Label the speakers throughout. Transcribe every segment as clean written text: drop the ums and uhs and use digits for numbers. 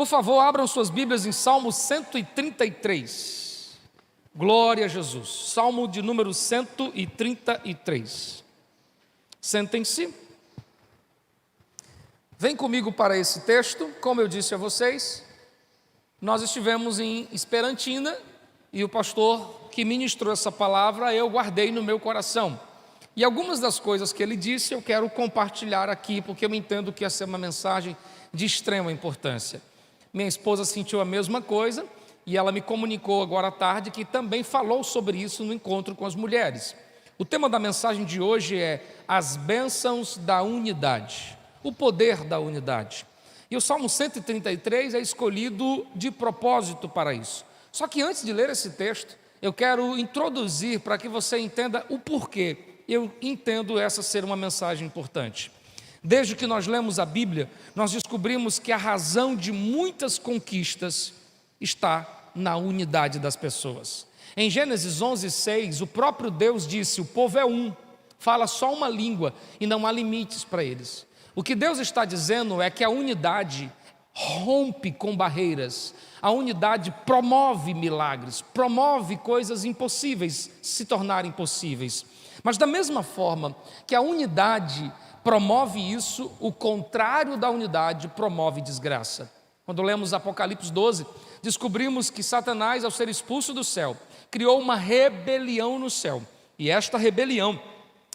Speaker 1: Por favor, abram suas Bíblias em Salmo 133. Glória a Jesus. Salmo de número 133. Sentem-se. Vem comigo para esse texto. Como eu disse a vocês, nós estivemos em Esperantina e o pastor que ministrou essa palavra eu guardei no meu coração. E algumas das coisas que ele disse eu quero compartilhar aqui, porque eu entendo que essa é uma mensagem de extrema importância. Minha esposa sentiu a mesma coisa e ela me comunicou agora à tarde que também falou sobre isso no encontro com as mulheres. O tema da mensagem de hoje é as bênçãos da unidade, o poder da unidade. E o Salmo 133 é escolhido de propósito para isso. Só que antes de ler esse texto, eu quero introduzir para que você entenda o porquê eu entendo essa ser uma mensagem importante. Desde que nós lemos a Bíblia, nós descobrimos que a razão de muitas conquistas está na unidade das pessoas. Em Gênesis 11:6, o próprio Deus disse: o povo é um, fala só uma língua e não há limites para eles. O que Deus está dizendo é que a unidade rompe com barreiras, a unidade promove milagres, promove coisas impossíveis se tornarem possíveis. Mas da mesma forma que a unidade promove isso, o contrário da unidade promove desgraça. Quando lemos Apocalipse 12, descobrimos que Satanás, ao ser expulso do céu, criou uma rebelião no céu. E esta rebelião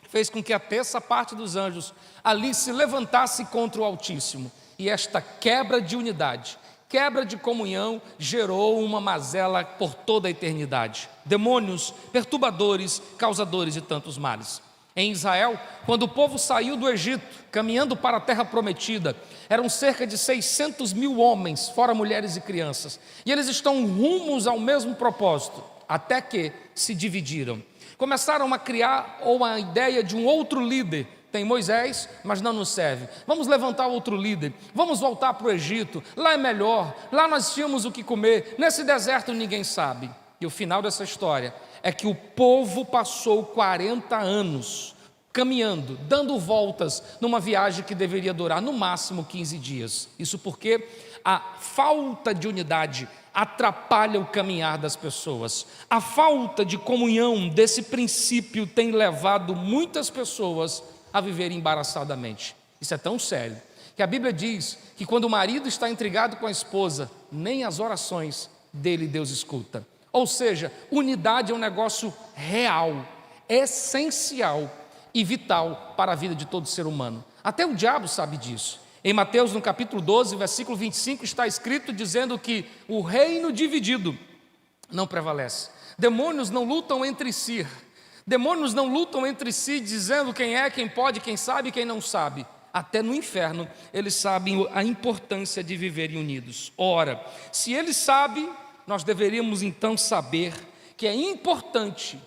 Speaker 1: fez com que a terça parte dos anjos ali se levantasse contra o Altíssimo. E esta quebra de unidade, quebra de comunhão, gerou uma mazela por toda a eternidade. Demônios, perturbadores, causadores de tantos males. Em Israel, quando o povo saiu do Egito, caminhando para a terra prometida, eram cerca de 600 mil homens, fora mulheres e crianças. E eles estão rumos ao mesmo propósito, até que se dividiram. Começaram a criar uma ideia de um outro líder. Tem Moisés, mas não nos serve. Vamos levantar outro líder, vamos voltar para o Egito, lá é melhor, lá nós tínhamos o que comer, nesse deserto ninguém sabe. E o final dessa história é que o povo passou 40 anos caminhando, dando voltas numa viagem que deveria durar no máximo 15 dias. Isso porque a falta de unidade atrapalha o caminhar das pessoas. A falta de comunhão desse princípio tem levado muitas pessoas a viver embaraçadamente. Isso é tão sério que a Bíblia diz que quando o marido está intrigado com a esposa, nem as orações dele Deus escuta. Ou seja, unidade é um negócio real, essencial e vital para a vida de todo ser humano. Até o diabo sabe disso. Em Mateus, no capítulo 12, versículo 25, está escrito dizendo que o reino dividido não prevalece. Demônios não lutam entre si. Demônios não lutam entre si dizendo quem é, quem pode, quem sabe e quem não sabe. Até no inferno eles sabem a importância de viverem unidos. Ora, se eles sabem, nós deveríamos então saber que é importante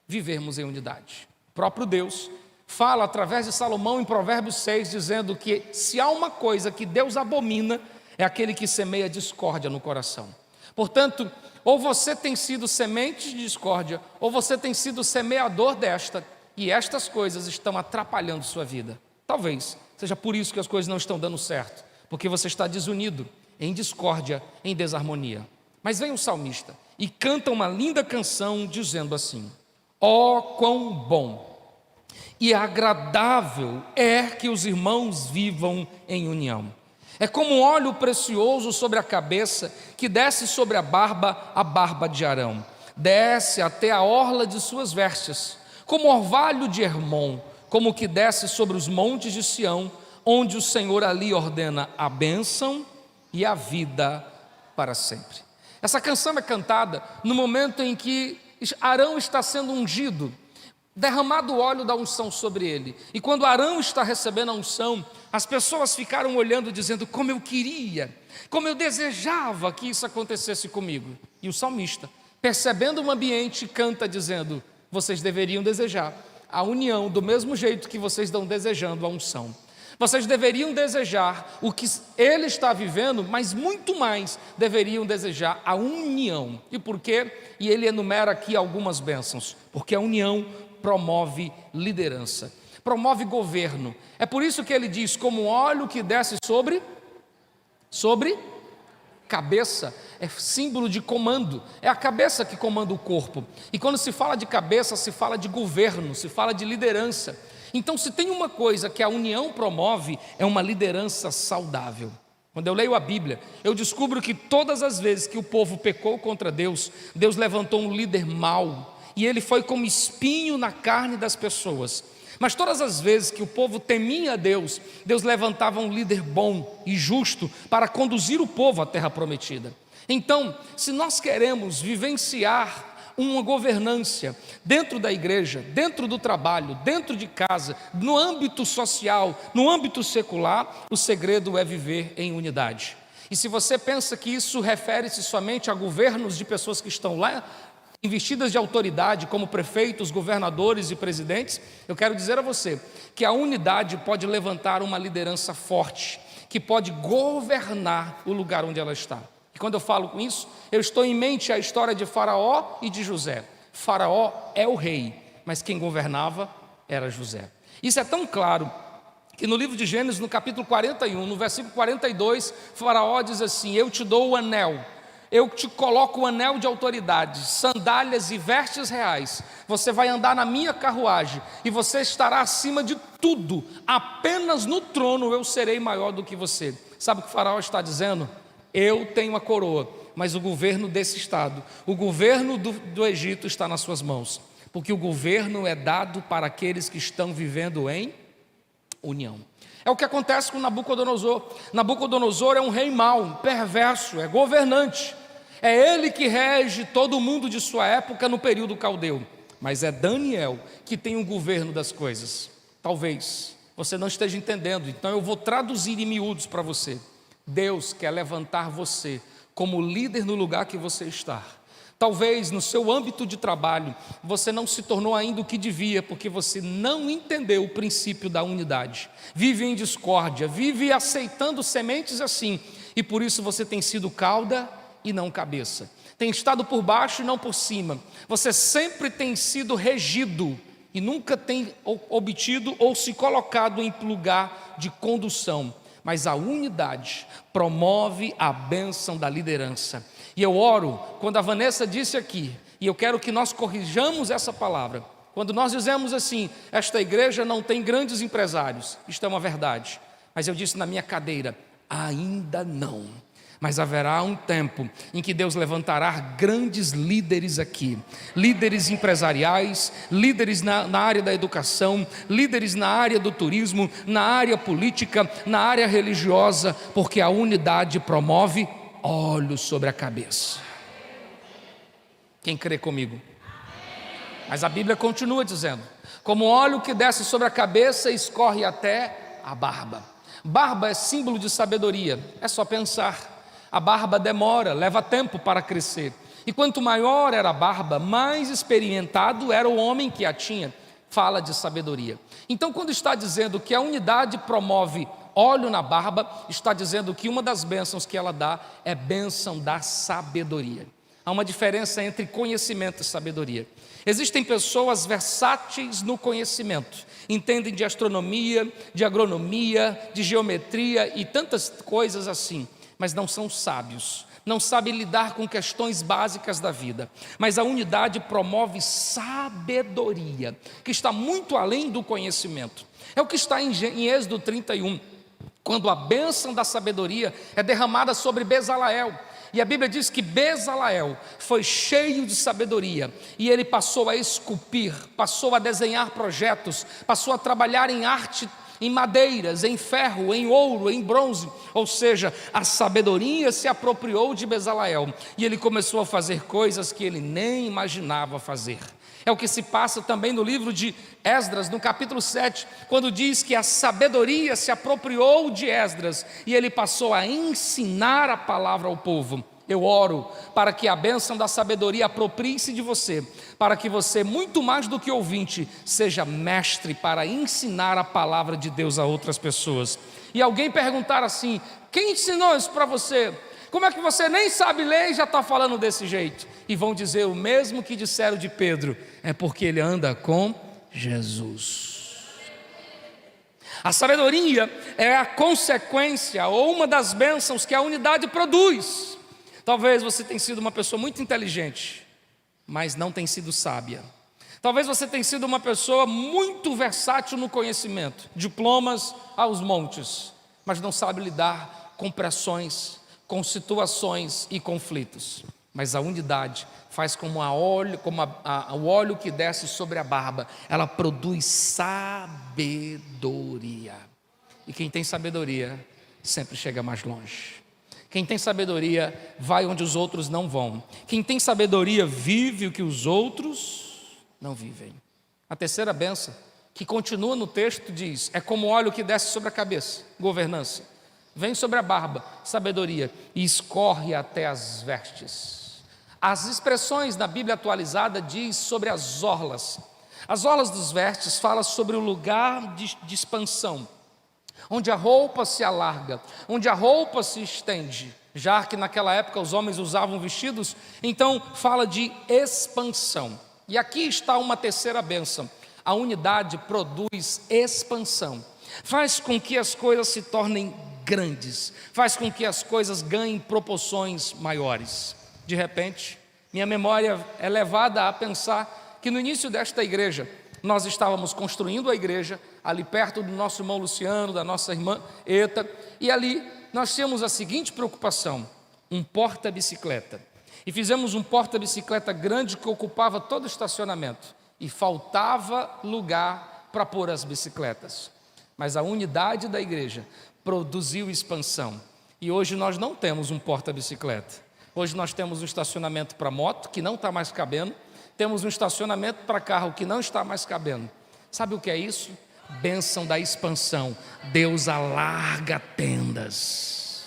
Speaker 1: vivermos em unidade. O próprio Deus fala através de Salomão em Provérbios 6, dizendo que se há uma coisa que Deus abomina, é aquele que semeia discórdia no coração. Portanto, ou você tem sido semente de discórdia, ou você tem sido semeador desta, e estas coisas estão atrapalhando sua vida. Talvez seja por isso que as coisas não estão dando certo, porque você está desunido, em discórdia, em desarmonia. Mas vem o salmista e canta uma linda canção dizendo assim: ó, quão bom e agradável é que os irmãos vivam em união. É como um óleo precioso sobre a cabeça, que desce sobre a barba de Arão, desce até a orla de suas vestes, como orvalho de Hermon, como o que desce sobre os montes de Sião, onde o Senhor ali ordena a bênção e a vida para sempre. Essa canção é cantada no momento em que Arão está sendo ungido, derramado o óleo da unção sobre ele. E quando Arão está recebendo a unção, as pessoas ficaram olhando dizendo: como eu queria, como eu desejava que isso acontecesse comigo. E o salmista, percebendo o ambiente, canta dizendo: vocês deveriam desejar a união do mesmo jeito que vocês estão desejando a unção. Vocês deveriam desejar o que ele está vivendo, mas muito mais deveriam desejar a união. E por quê? E ele enumera aqui algumas bênçãos. Porque a união promove liderança, promove governo. É por isso que ele diz: como óleo que desce sobre cabeça é símbolo de comando, é a cabeça que comanda o corpo. E quando se fala de cabeça, se fala de governo, se fala de liderança. Então, se tem uma coisa que a união promove, é uma liderança saudável. Quando eu leio a Bíblia, eu descubro que todas as vezes que o povo pecou contra Deus, Deus levantou um líder mau, e ele foi como espinho na carne das pessoas. Mas todas as vezes que o povo temia a Deus, Deus levantava um líder bom e justo para conduzir o povo à terra prometida. Então, se nós queremos vivenciar uma governância dentro da igreja, dentro do trabalho, dentro de casa, no âmbito social, no âmbito secular, o segredo é viver em unidade. E se você pensa que isso refere-se somente a governos de pessoas que estão lá, investidas de autoridade, como prefeitos, governadores e presidentes, eu quero dizer a você que a unidade pode levantar uma liderança forte, que pode governar o lugar onde ela está. E quando eu falo com isso, eu estou em mente a história de Faraó e de José. Faraó é o rei, mas quem governava era José. Isso é tão claro que no livro de Gênesis, no capítulo 41, no versículo 42, Faraó diz assim: eu te dou o anel, eu te coloco o anel de autoridade, sandálias e vestes reais, você vai andar na minha carruagem, e você estará acima de tudo, apenas no trono eu serei maior do que você. Sabe o que o Faraó está dizendo? Eu tenho a coroa, mas o governo desse estado, o governo do Egito está nas suas mãos, porque o governo é dado para aqueles que estão vivendo em união. É o que acontece com Nabucodonosor. Nabucodonosor é um rei mau, perverso, é governante, é ele que rege todo mundo de sua época no período caldeu, mas é Daniel que tem o governo das coisas. Talvez você não esteja entendendo, então eu vou traduzir em miúdos para você. Deus quer levantar você como líder no lugar que você está. Talvez no seu âmbito de trabalho você não se tornou ainda o que devia, porque você não entendeu o princípio da unidade. Vive em discórdia, vive aceitando sementes assim, e por isso você tem sido cauda e não cabeça. Tem estado por baixo e não por cima. Você sempre tem sido regido e nunca tem obtido ou se colocado em lugar de condução. Mas a unidade promove a bênção da liderança. E eu oro, quando a Vanessa disse aqui, e eu quero que nós corrijamos essa palavra, quando nós dizemos assim: esta igreja não tem grandes empresários, isto é uma verdade, mas eu disse na minha cadeira: ainda não. Mas haverá um tempo em que Deus levantará grandes líderes aqui, líderes empresariais, líderes na área da educação, líderes na área do turismo, na área política, na área religiosa, porque a unidade promove olhos sobre a cabeça. Quem crê comigo? Mas a Bíblia continua dizendo: como óleo que desce sobre a cabeça e escorre até a barba. Barba é símbolo de sabedoria, é só pensar. A barba demora, leva tempo para crescer. E quanto maior era a barba, mais experimentado era o homem que a tinha. Fala de sabedoria. Então, quando está dizendo que a unidade promove óleo na barba, está dizendo que uma das bênçãos que ela dá é bênção da sabedoria. Há uma diferença entre conhecimento e sabedoria. Existem pessoas versáteis no conhecimento, entendem de astronomia, de agronomia, de geometria e tantas coisas assim, mas não são sábios, não sabem lidar com questões básicas da vida. Mas a unidade promove sabedoria, que está muito além do conhecimento. É o que está em Êxodo 31, quando a bênção da sabedoria é derramada sobre Bezaleel. E a Bíblia diz que Bezaleel foi cheio de sabedoria, e ele passou a esculpir, passou a desenhar projetos, passou a trabalhar em arte, em madeiras, em ferro, em ouro, em bronze. Ou seja, a sabedoria se apropriou de Bezaleel, e ele começou a fazer coisas que ele nem imaginava fazer. É o que se passa também no livro de Esdras, no capítulo 7, quando diz que a sabedoria se apropriou de Esdras, e ele passou a ensinar a palavra ao povo. Eu oro para que a bênção da sabedoria aproprie-se de você, para que você, muito mais do que ouvinte, seja mestre para ensinar a palavra de Deus a outras pessoas. E alguém perguntar assim: quem ensinou isso para você? Como é que você nem sabe ler e já está falando desse jeito? E vão dizer o mesmo que disseram de Pedro: é porque ele anda com Jesus. A sabedoria é a consequência ou uma das bênçãos que a unidade produz. Talvez você tenha sido uma pessoa muito inteligente, mas não tem sido sábia. Talvez você tenha sido uma pessoa muito versátil no conhecimento, diplomas aos montes, mas não sabe lidar com pressões, com situações e conflitos. Mas a unidade faz como o óleo que desce sobre a barba, ela produz sabedoria. E quem tem sabedoria sempre chega mais longe. Quem tem sabedoria vai onde os outros não vão. Quem tem sabedoria vive o que os outros não vivem. A terceira bênção, que continua no texto, diz: é como óleo que desce sobre a cabeça, governança. Vem sobre a barba, sabedoria, e escorre até as vestes. As expressões na Bíblia atualizada diz sobre as orlas. As orlas dos vestes falam sobre o lugar de expansão, onde a roupa se alarga, onde a roupa se estende, já que naquela época os homens usavam vestidos, então fala de expansão. E aqui está uma terceira bênção: a unidade produz expansão, faz com que as coisas se tornem grandes, faz com que as coisas ganhem proporções maiores. De repente, minha memória é levada a pensar que no início desta igreja, nós estávamos construindo a igreja, ali perto do nosso irmão Luciano, da nossa irmã Eta, e ali nós tínhamos a seguinte preocupação: um porta-bicicleta. E fizemos um porta-bicicleta grande que ocupava todo o estacionamento, e faltava lugar para pôr as bicicletas. Mas a unidade da igreja produziu expansão, e hoje nós não temos um porta-bicicleta. Hoje nós temos um estacionamento para moto, que não está mais cabendo, temos um estacionamento para carro, que não está mais cabendo. Sabe o que é isso? Bênção da expansão. Deus alarga tendas.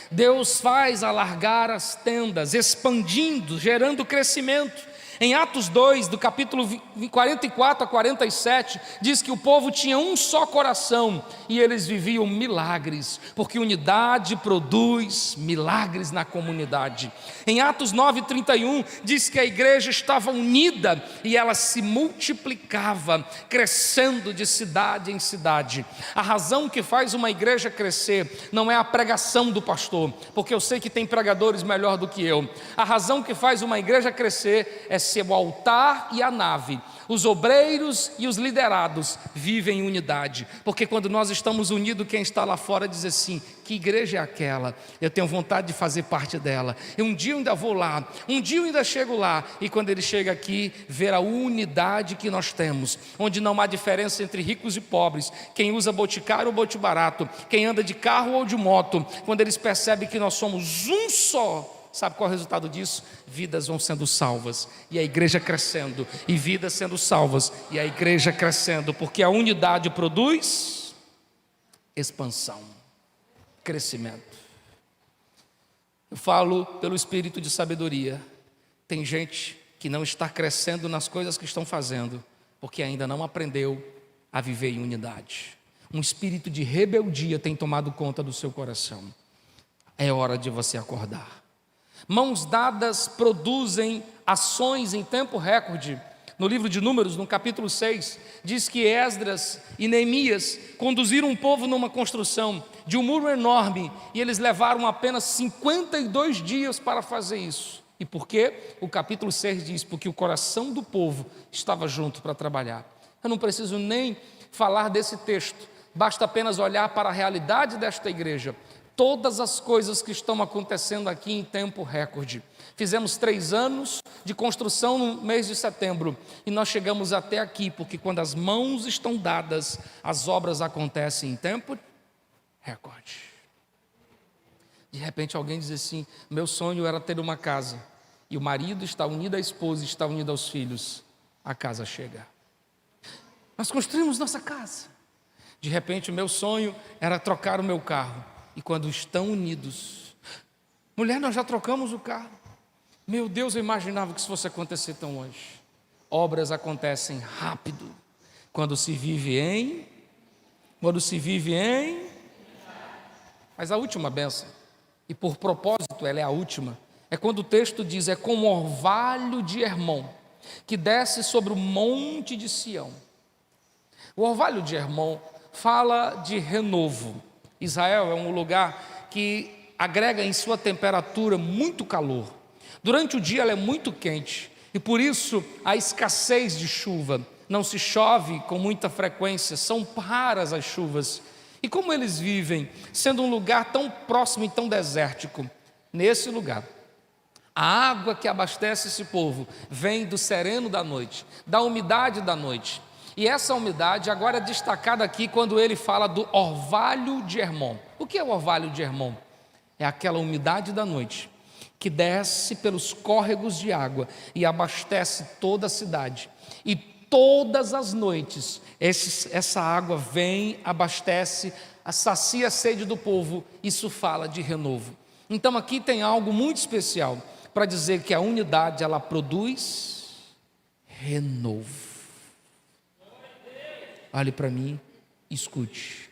Speaker 1: Deus faz alargar as tendas, expandindo, gerando crescimento. Em Atos 2, do capítulo 44 a 47, diz que o povo tinha um só coração e eles viviam milagres, porque unidade produz milagres na comunidade. Em Atos 9:31, diz que a igreja estava unida e ela se multiplicava, crescendo de cidade em cidade. A razão que faz uma igreja crescer não é a pregação do pastor, porque eu sei que tem pregadores melhor do que eu. A razão que faz uma igreja crescer é ser o altar e a nave. Os obreiros e os liderados vivem em unidade, porque quando nós estamos unidos, quem está lá fora diz assim: que igreja é aquela? Eu tenho vontade de fazer parte dela, e um dia eu ainda vou lá, um dia eu ainda chego lá. E quando ele chega aqui, ver a unidade que nós temos, onde não há diferença entre ricos e pobres, quem usa boticário ou bote barato, quem anda de carro ou de moto, quando eles percebem que nós somos um só. Sabe qual é o resultado disso? Vidas vão sendo salvas, e a igreja crescendo, e vidas sendo salvas, e a igreja crescendo, porque a unidade produz expansão, crescimento. Eu falo pelo espírito de sabedoria. Tem gente que não está crescendo nas coisas que estão fazendo, porque ainda não aprendeu a viver em unidade. Um espírito de rebeldia tem tomado conta do seu coração. É hora de você acordar. Mãos dadas produzem ações em tempo recorde. No livro de Números, no capítulo 6, diz que Esdras e Neemias conduziram um povo numa construção de um muro enorme, e eles levaram apenas 52 dias para fazer isso. E por quê? O capítulo 6 diz: porque o coração do povo estava junto para trabalhar. Eu não preciso nem falar desse texto, basta apenas olhar para a realidade desta igreja. Todas as coisas que estão acontecendo aqui em tempo recorde. Fizemos 3 anos de construção no mês de setembro, e nós chegamos até aqui, porque quando as mãos estão dadas, as obras acontecem em tempo recorde. De repente alguém diz assim: meu sonho era ter uma casa, e o marido está unido à esposa, está unido aos filhos. A casa chega. Nós construímos nossa casa. De repente o meu sonho era trocar o meu carro. E quando estão unidos, mulher, nós já trocamos o carro. Meu Deus, eu imaginava que isso fosse acontecer tão longe. Obras acontecem rápido quando se vive em. Mas a última bênção, e por propósito ela é a última, é quando o texto diz: é como o orvalho de Hermon, que desce sobre o monte de Sião. O orvalho de Hermon fala de renovo. Israel é um lugar que agrega em sua temperatura muito calor. Durante o dia ela é muito quente e por isso há escassez de chuva. Não se chove com muita frequência, são raras as chuvas. E como eles vivem, sendo um lugar tão próximo e tão desértico? Nesse lugar, a água que abastece esse povo vem do sereno da noite, da umidade da noite. E essa umidade agora é destacada aqui quando ele fala do orvalho de Hermon. O que é o orvalho de Hermon? É aquela umidade da noite que desce pelos córregos de água e abastece toda a cidade. E todas as noites essa água vem, abastece, sacia a sede do povo. Isso fala de renovo. Então aqui tem algo muito especial para dizer que a unidade ela produz renovo. Olhe para mim, escute.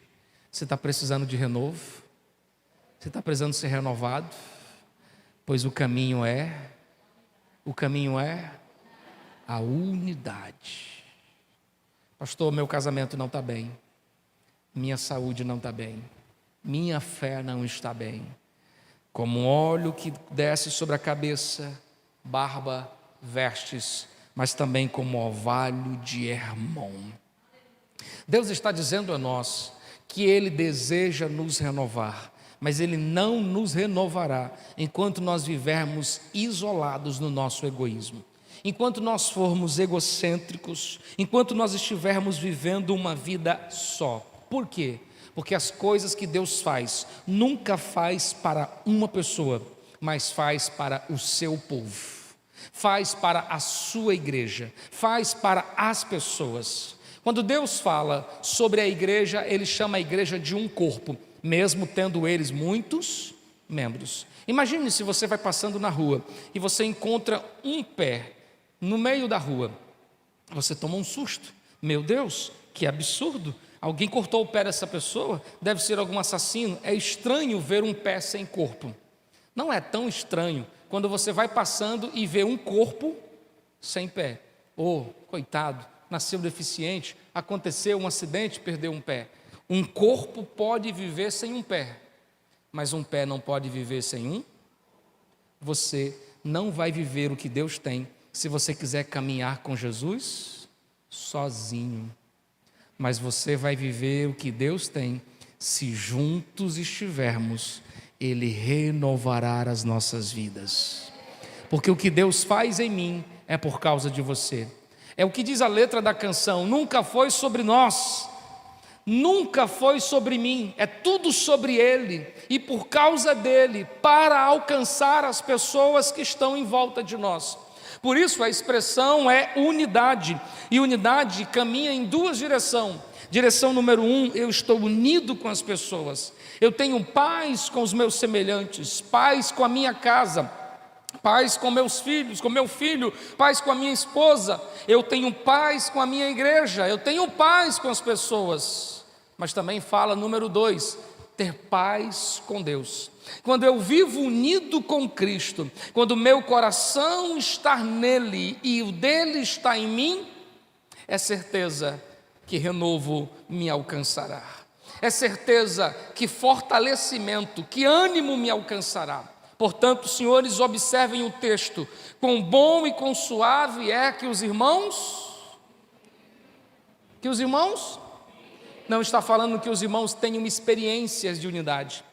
Speaker 1: Você está precisando de renovo? Você está precisando ser renovado? Pois o caminho é a unidade. Pastor, meu casamento não está bem, minha saúde não está bem, minha fé não está bem. Como um óleo que desce sobre a cabeça, barba, vestes, mas também como orvalho de Hermon. Deus está dizendo a nós que Ele deseja nos renovar, mas Ele não nos renovará enquanto nós vivermos isolados no nosso egoísmo. Enquanto nós formos egocêntricos, enquanto nós estivermos vivendo uma vida só. Por quê? Porque as coisas que Deus faz, nunca faz para uma pessoa, mas faz para o seu povo, faz para a sua igreja, faz para as pessoas. Quando Deus fala sobre a igreja, Ele chama a igreja de um corpo, mesmo tendo eles muitos membros. Imagine se você vai passando na rua e você encontra um pé no meio da rua. Você toma um susto. Meu Deus, que absurdo! Alguém cortou o pé dessa pessoa, deve ser algum assassino. É estranho ver um pé sem corpo. Não é tão estranho quando você vai passando e vê um corpo sem pé. Oh, coitado, nasceu deficiente, aconteceu um acidente, perdeu um pé. Um corpo pode viver sem um pé, mas um pé não pode viver sem um. Você não vai viver o que Deus tem se você quiser caminhar com Jesus sozinho. Mas você vai viver o que Deus tem se juntos estivermos. Ele renovará as nossas vidas, porque o que Deus faz em mim é por causa de você. É o que diz a letra da canção: nunca foi sobre nós, nunca foi sobre mim, é tudo sobre Ele e por causa dEle, para alcançar as pessoas que estão em volta de nós. Por isso a expressão é unidade, e unidade caminha em duas direções. Direção número 1, eu estou unido com as pessoas, eu tenho paz com os meus semelhantes, paz com a minha casa, paz com meus filhos, com meu filho, paz com a minha esposa, eu tenho paz com a minha igreja, eu tenho paz com as pessoas. Mas também fala, número 2, ter paz com Deus. Quando eu vivo unido com Cristo, quando o meu coração está nele e o dele está em mim, é certeza que renovo me alcançará, é certeza que fortalecimento, que ânimo me alcançará. Portanto, senhores, observem o texto, quão bom e quão suave é que os irmãos não está falando que os irmãos tenham experiências de unidade,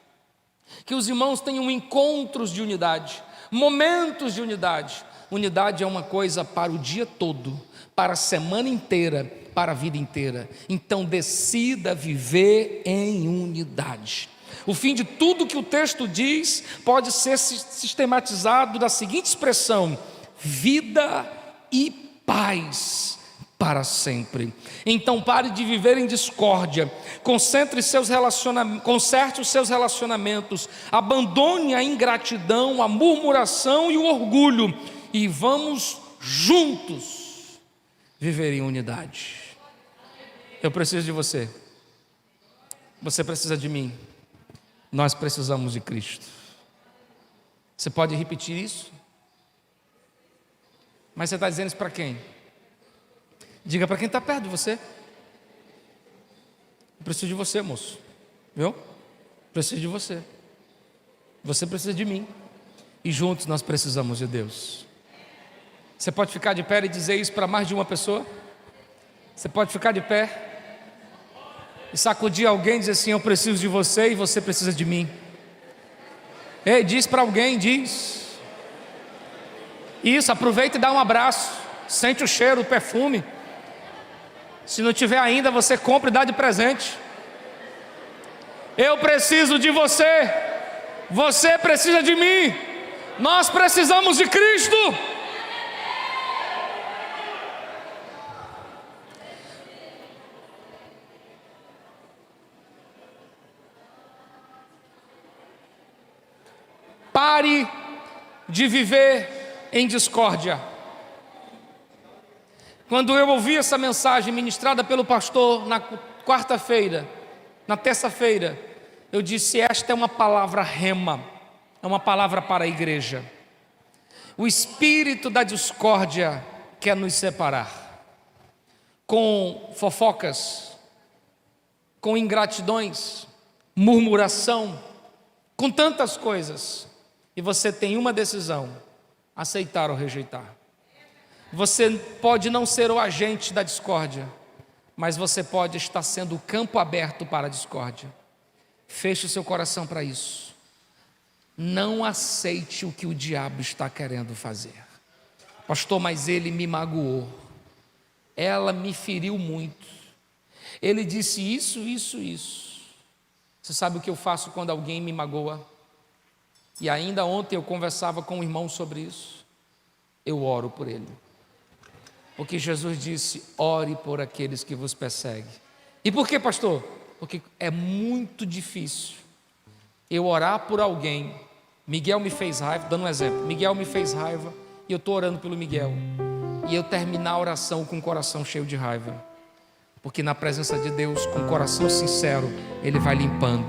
Speaker 1: que os irmãos tenham encontros de unidade, momentos de unidade. Unidade é uma coisa para o dia todo, para a semana inteira, para a vida inteira. Então decida viver em unidade. O fim de tudo que o texto diz pode ser sistematizado da seguinte expressão: vida e paz para sempre. Então pare de viver em discórdia, conserte os seus relacionamentos, abandone a ingratidão, a murmuração e o orgulho, e vamos juntos viver em unidade. Eu preciso de você, você precisa de mim, nós precisamos de Cristo. Você pode repetir isso? Mas você está dizendo isso para quem? Diga para quem está perto de você. Eu preciso de você, moço. Viu? Preciso de você. Você precisa de mim. E juntos nós precisamos de Deus. Você pode ficar de pé e dizer isso para mais de uma pessoa? Você pode ficar de pé e sacudir alguém e dizer assim: eu preciso de você e você precisa de mim. Ei, diz para alguém, diz. Isso, aproveita e dá um abraço. Sente o cheiro, o perfume. Se não tiver ainda, você compra e dá de presente. Eu preciso de você. Você precisa de mim. Nós precisamos de Cristo. Pare de viver em discórdia. Quando eu ouvi essa mensagem ministrada pelo pastor na quarta-feira, na terça-feira, eu disse: esta é uma palavra rema, é uma palavra para a igreja. O espírito da discórdia quer nos separar, com fofocas, com ingratidões, murmuração, com tantas coisas. E você tem uma decisão: aceitar ou rejeitar. Você pode não ser o agente da discórdia, mas você pode estar sendo o campo aberto para a discórdia. Feche o seu coração para isso. Não aceite o que o diabo está querendo fazer. Pastor, mas ele me magoou, ela me feriu muito, ele disse isso, isso, isso. Você sabe o que eu faço quando alguém me magoa? E ainda ontem eu conversava com um irmão sobre isso. Eu oro por ele, porque Jesus disse: ore por aqueles que vos perseguem. E por quê, pastor? Porque é muito difícil eu orar por alguém. Miguel me fez raiva, dando um exemplo, Miguel me fez raiva e eu estou orando pelo Miguel, e eu terminar a oração com o coração cheio de raiva, porque na presença de Deus, com o coração sincero, Ele vai limpando.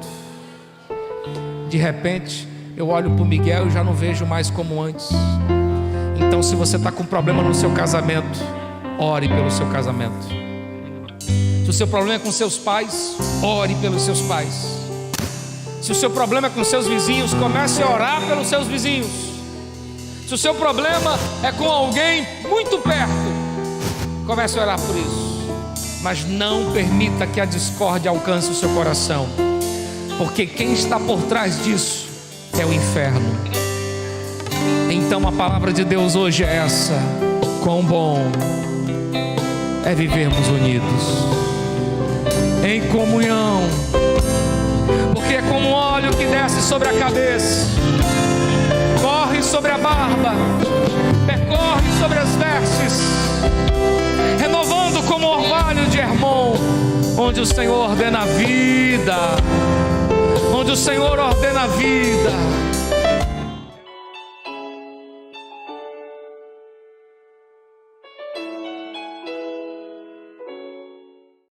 Speaker 1: De repente eu olho para o Miguel e já não vejo mais como antes. Então, se você está com problema no seu casamento, ore pelo seu casamento. Se o seu problema é com seus pais, ore pelos seus pais. Se o seu problema é com seus vizinhos, comece a orar pelos seus vizinhos. Se o seu problema é com alguém muito perto, comece a orar por isso. Mas não permita que a discórdia alcance o seu coração, porque quem está por trás disso é o inferno. Então a palavra de Deus hoje é essa: quão bom é vivermos unidos, em comunhão, porque é como óleo que desce sobre a cabeça, corre sobre a barba, percorre sobre as vestes, renovando como orvalho de Hermon, onde o Senhor ordena a vida, onde o Senhor ordena a vida.